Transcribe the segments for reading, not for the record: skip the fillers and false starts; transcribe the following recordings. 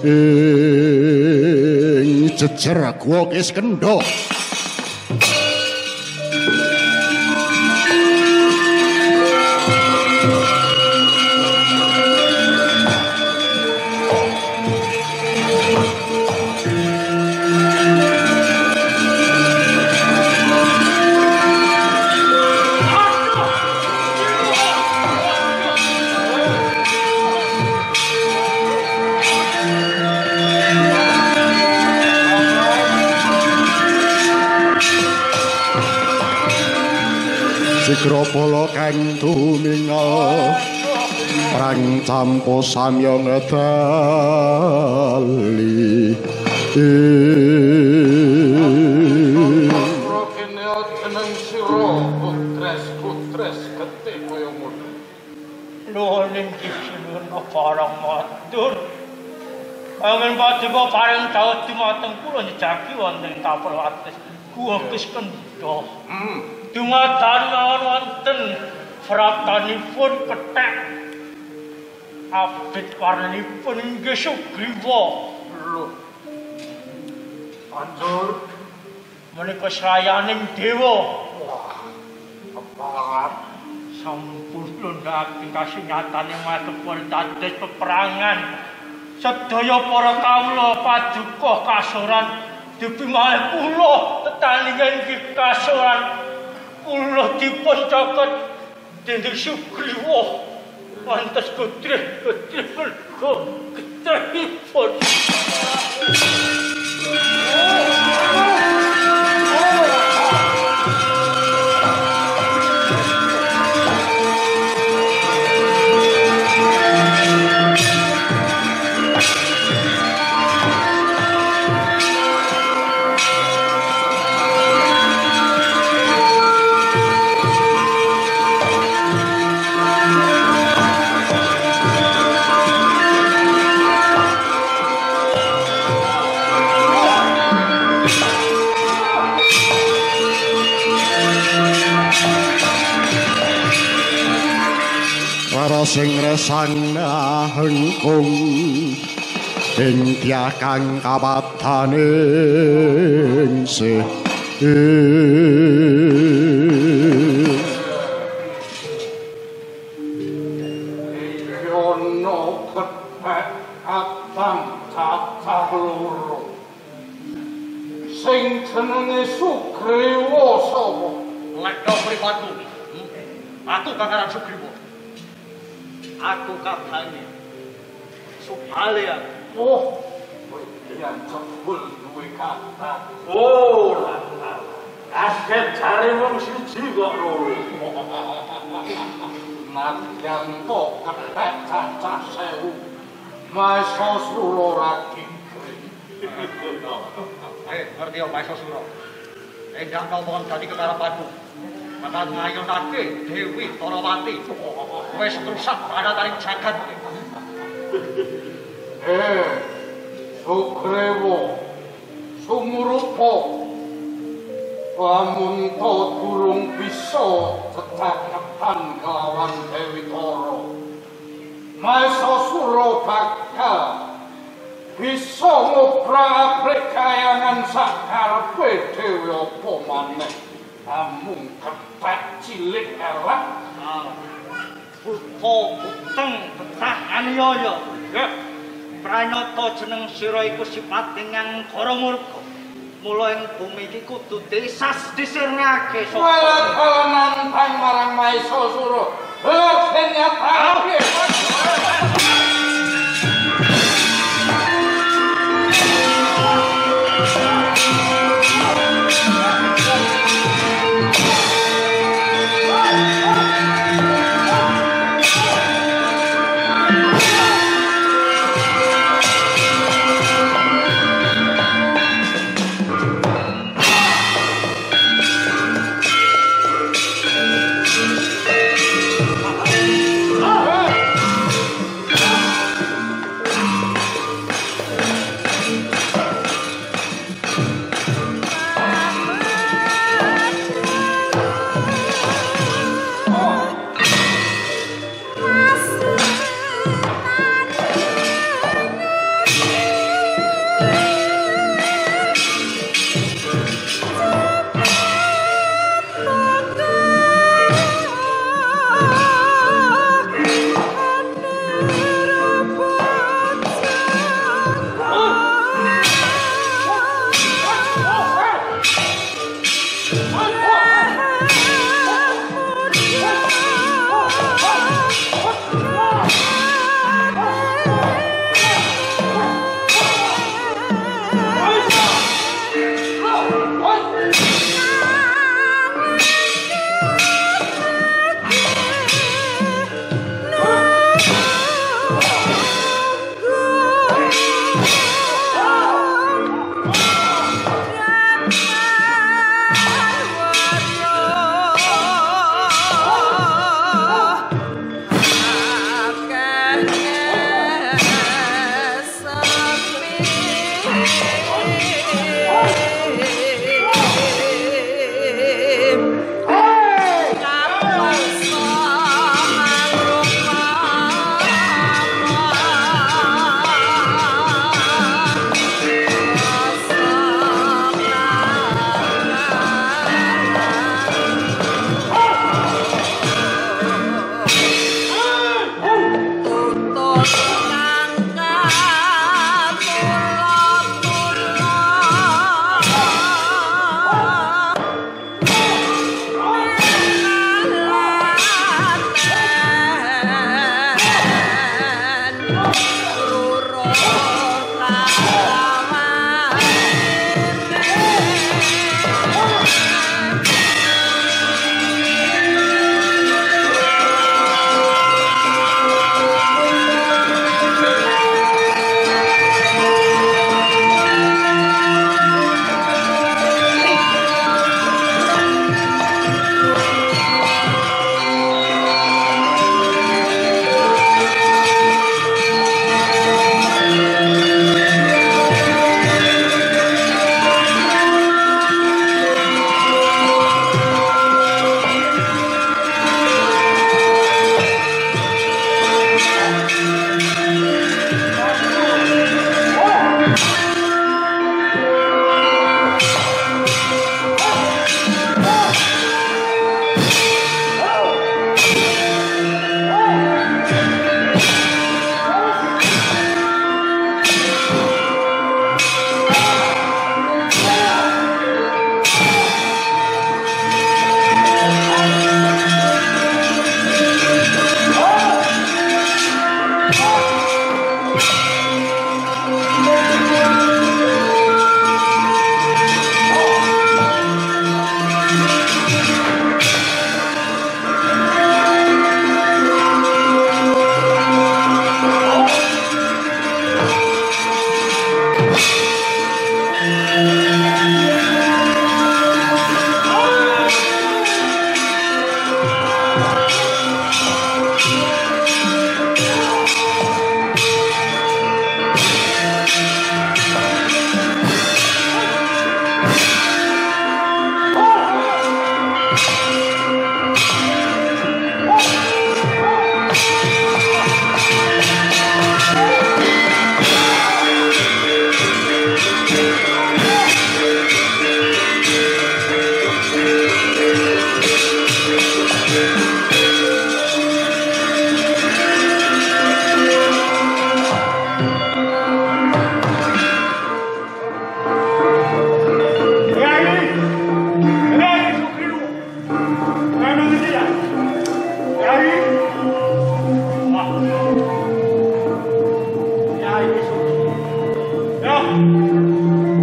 ing jejer guwa Kiskendha. Sigrapala kang tumingal prang campa samya ngedali Rokene jeneng sira putres getih kaya ngono. Nuwun kisulun barang matur. Angin padha paring daud dumateng kula njejaki wonten tapel ates guwa Kiskendha. Dumadaan wonten fratanipun kethek abrit warnanipun inggih Sugriwa. Lho. Anjur menika srayaning dewa. Kepalan Sampun lundhaking kasunyatane matepun dados peperangan. Sedaya para kawula paduka kasoran dipingalih kula tetandhingan iki kasoran kula dipun caket dening Sugriwa. Pantes gedhe-gedhe gedhehipun. sing resana hengkung ing tiakang kabataning sih Yono kepek abang cacah loro sing jenenge Sugriwa sapa lek do pripatku aku kakaran Sugriwa aku katane Subalya oh yang jebul duwe kata oh asket jare wong siji kok loro nadyan to kepek cacah 1000 maesa sura ragi ngerti ya Maesa Sura. Endak ngomong dadi kekarapanku. Bakal ngayunake Dewi Tarawati. Wis rusak pranataning jagat. Sugriwa sumurupa lamun to durung bisa cetakepan kelawan Dewi Tara. Maesa Sura bakal bisa ngobrol-abrik kayangan sakarepe dhewe apa maneh amung kepek cilik elek Buteng betah aniaya ya pranyata jeneng sira iku sipating yang kara murka mula ing bumi iki kudu desas disirnake sapa walanan pang marang Maesa Sura kenyataane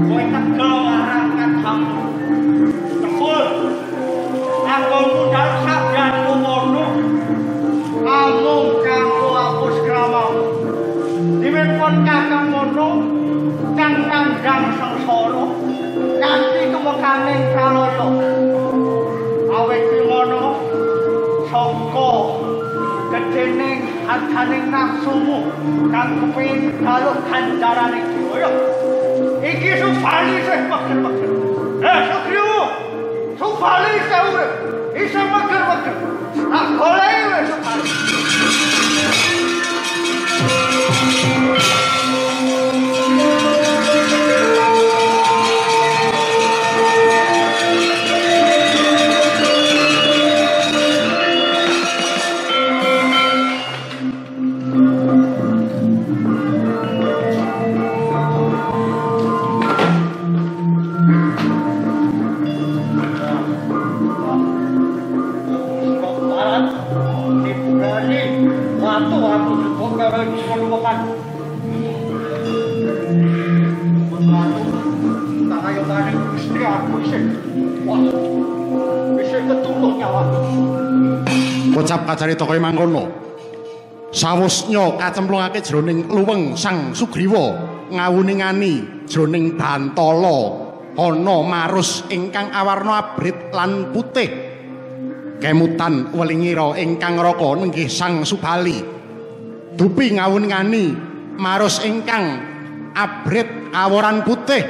kowe tegel marang katamu. Tembul. Aku mundhal sabdanku mono. Amung kanggo hapus kramamu. Diwipun kakang mono kang nandhang sengsara kanthi kemekaning kalaya. Awit ngono saka gedhening arganing nafsumu kang kepengin daluk ganjarane kaya iki Subali sing meger-meger. Sugriwa Subali urip iso meger-meger. Tak goleki wis Subali. Kocap kacarita kaya mangkono. Sawusnya kacemplungake jroning luweng Sang Sugriwa ngawuningani jroning Bantala ana marus ingkang awarna abrit lan putih. Kemutan welingira ingkang raka nenggih Sang Subali. Dupi ngawuningani marus ingkang abrit aworan putih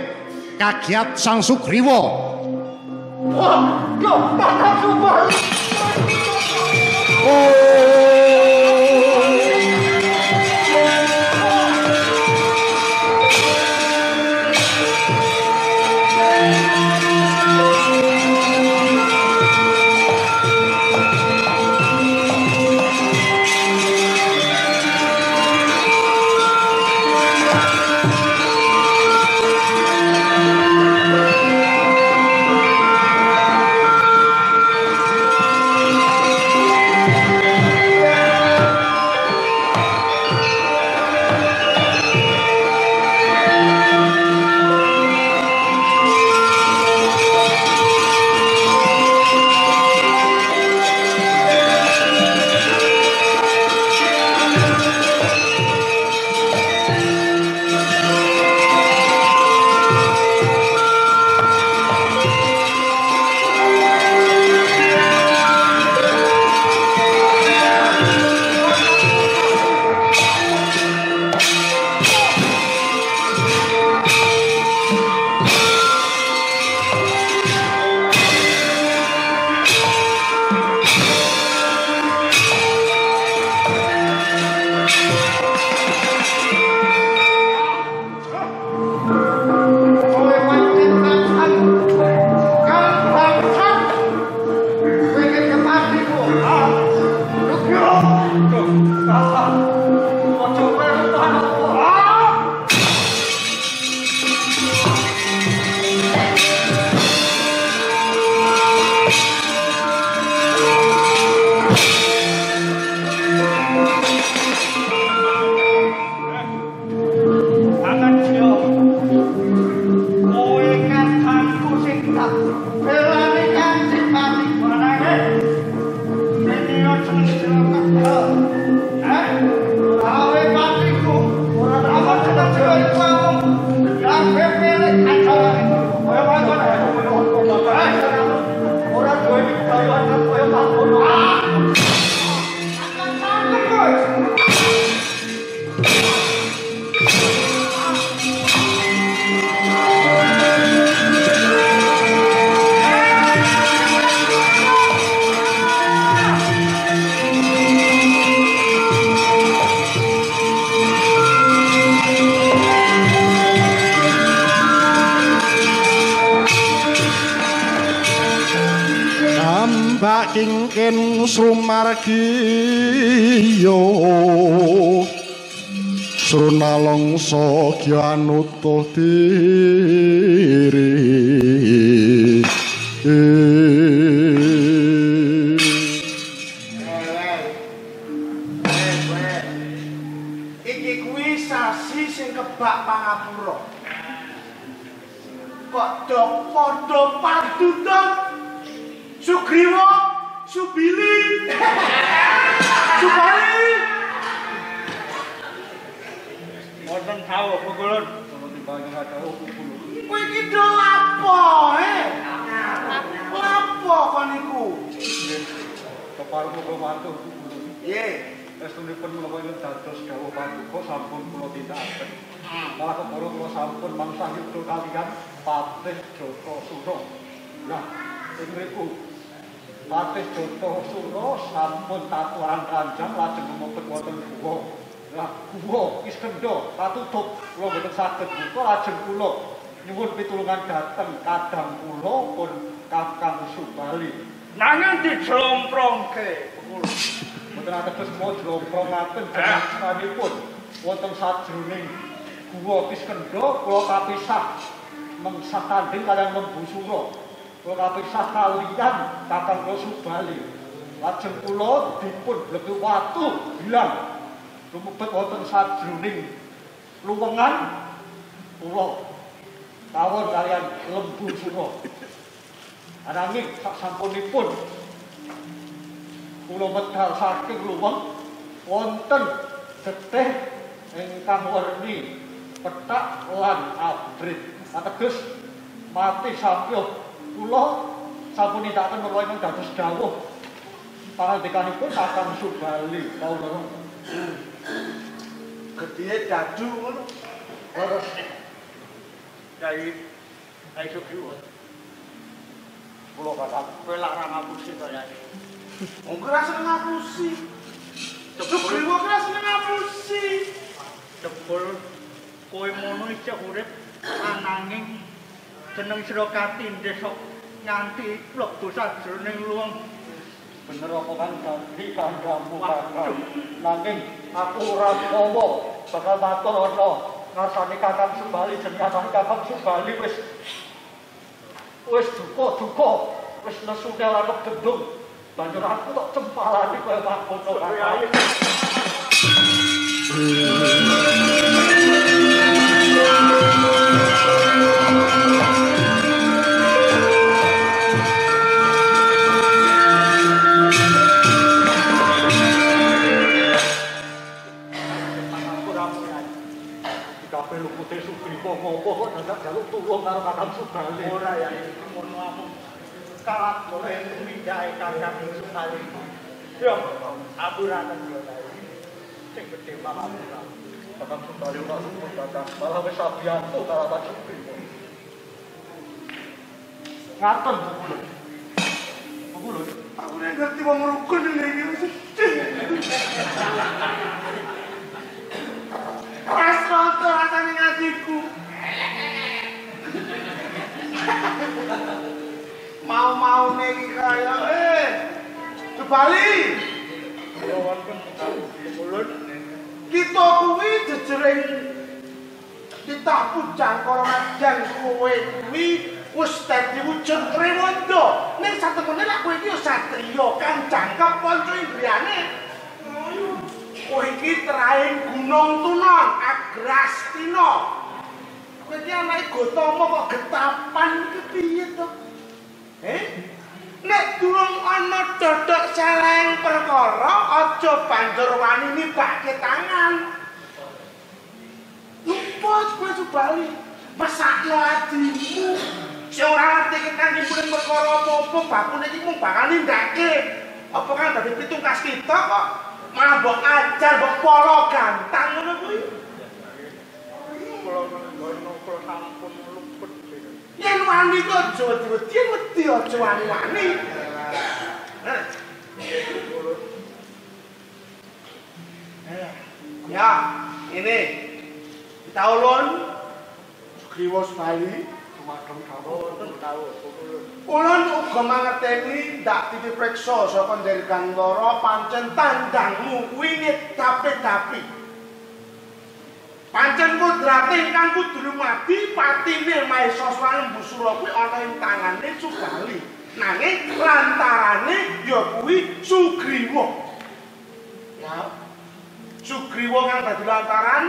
kagiat Sang Sugriwa. Wah, yo Kakang Subali. Kingken Sumargiya Sruna longso gyanutuh diri Iki kuwi sasi sing kebak pangapura. kok do padha padu to. Sugriwa, Subili. Subali. Wonten sawuh pukulun. Kula timbang kacau pukulun. Kowe iki do lapo, Lapo kon iku? Kepareng kula mantu pukulun. Piye? Estunipun menapa yen dados dawuh paduka sampun kula tindakaken. Malah kepara kula sampun mangsah yudha kaliyan Patih Jatasura. Lah, ing mriku Patih Jatasura sampun taturan kanjang lajeng mlebet wonten guwa. Lah, guwa Iskenda katutup kula mboten saged buka lajeng kula nyuwun pitulungan dhateng kadang kula pun Kakang Subali. Nanging dijelomprongke pukulun. Mboten ateges mau jlomprongaken jenenganipun wonten sajroning guwa Iskenda kula kapisah mengsah tanding kaliyan Lembu Sura. Kula kapisah kaliyan Kakang Subali. Lajeng kula dipun bleki watu bilang lumebet wonten sajroning luwengan kula kawon kaliyan Lembu Sura. Ananging sasampunipun kula medal saking luweng wonten getih ingkang werni pethak lan abrit. Ateges mati sapya kula sampun nindakaken menawa ingkang dados dawuh pangandikanipun Kakang Subali kawula. Gedihe dadu ngono. Terus dari Sugriwa. Kula kakang kowe lak ra ngapusi to ya. Wong ora seneng ngapusi. Sugriwa ora seneng ngapusi. Jebul kowe mono isih urip ananging jeneng sira katindhes kok nganti mlebu sajroning luwung. Bener apa kan ganti kandhamu kakang. Nanging aku ora mawa bakal matur ana ngarsane Kakang Subali jenenge Kakang Subali wis duka wis nesu kelana gendung. Banjur aku tok cempalani kaya mangkono kakang. Kabeh lupute Sugriwa ngopo kok dadak jaluk tulung karo Kakang Subali. Ora ya iki ngono aku. Kalat oleh mindhae Kakang Subali. Yo, apuraken yo ta iki. Sing gedhe malah ora. Kakang Subali ora sumpah Kakang, malah wis sabiyantu karo Pak Sugriwa. Ngaten pukulun. Pukulun, Aku nek ngerti wong rukun iki wis sedih. Pas nonton rasane ngajiku. Mau iki kaya Subali. yo wonten pukulun. Kita kuwi jejering kita pujang karo ngajan kowe kuwi wis dadi wujud rewanda. Ning satemene lak kowe iki satriya kang jangkep kanca indriyane. Kowe iki traing Gunung Tunon, Agrastina. Kowe iki anake Gotama kok getapan iki piye to? Nek durung ana dodok seleng perkara, aja banjur wani nibake tangan. Luput kowe Subali, mesakno adimu. Sing ora ngerti ketangipun perkara apa-apa, bakune iki mung bakal nindakake. Apa kan dadi pitungkas kita kok malah mbok ajar, mbok polo gantang ngono kuwi. Kula sampun luput. Yen wani kok aja wedi aja wani-wani. Ya, ini kita ulun Sugriwa Subali Dumadung dawuh pukulun. ulun uga mangerteni ndak dipriksa saka Ndergang Loro pancen tandangmu kuwi ngedapi-dapi. Pancen kodrate ingkang kudu lumadi patine Mahesastra Lembu Sura kuwi ana ing tangane Subali. Nanging lantarane ya kuwi Sugriwa. Ya. Sugriwa kang dadi lantaran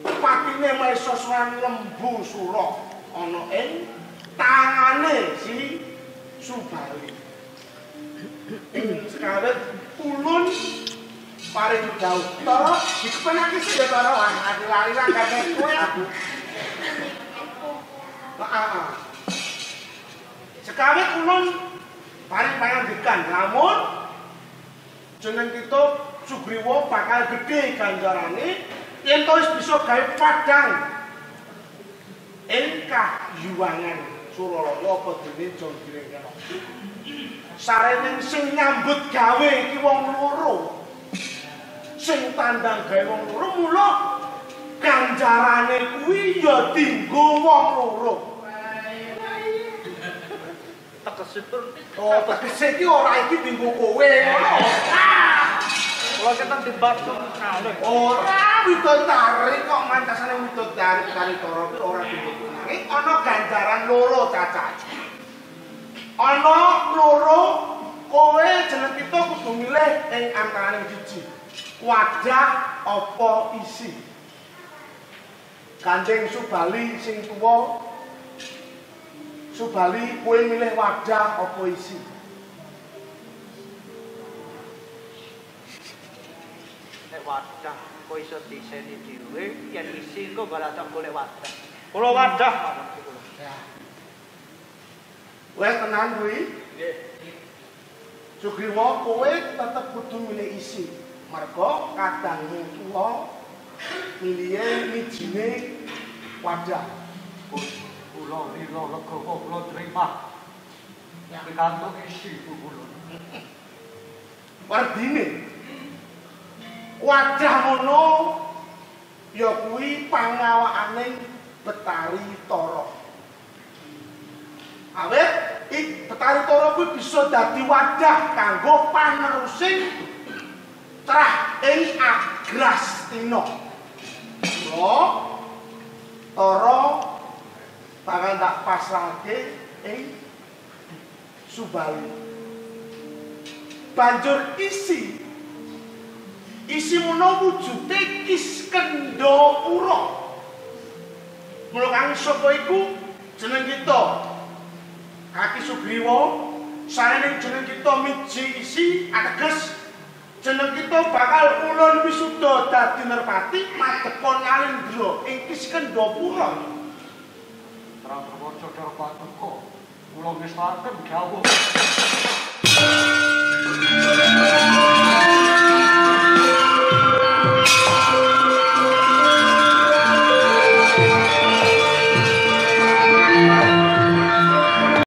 patine Mahesastra Lembu Sura. ana ing tangane si Subali. Ing sekawet ulun paring dawuh Tara dikepenake sing ya Tara lali lan kakek kowe aku. Heeh. Sekawet ulun paring pangandikan lamun jeneng kita Sugriwa bakal gede ganjarane yen to wis bisa gawe padang ing kahyuwangan Suralaya apa dene Jonggireng kena. Sarene sing nyambut gawe iki wong loro. Sing tandang gawe wong loro mula ganjarane kuwi ya dienggo wong loro. Tekesipun Oh, tegese iki ora iki dienggo kowe ngono. kula ketan dibatung kalih. Ora widodari kok mantasane widodari kari Tara kuwi ora dienggo. Ana ganjaran loro cacahe. Ana loro kowe jeneng kita kudu milih ing antaraning siji. Wadah apa isi? Kanjeng Subali sing tuwa Subali kowe milih wadah apa isi? Nek wadah kok iso diseni dhewe, yen isi engko barata golek wadah. Kula wadah mawon kula. Wes tenan kuwi? Nggih. Sugriwa kowe tetep kudu milih isi. Merga kadangmu tuwa milihe mijine wadah. Kula lila legowo kula terima. Pikantuk isi kula. Wardine wadah ngono ya kuwi pangawakane Betari Tara. Awit Betari Tara kuwi bisa dadi wadah kanggo panerusing trah ing Agrastina. Mula Tara bakal tak pasrahke ing Subali. Banjur isi mono wujude Kiskendapura. Mula kang sapa iku jeneng kita Kaki Sugriwa, sarene jeneng kita miji isi ateges jeneng kita bakal ulun wisuda dadi Nerpati madhepon Nalendra ing Kiskendapura. Prabu Codor Paduka, kula wis patem dawuh.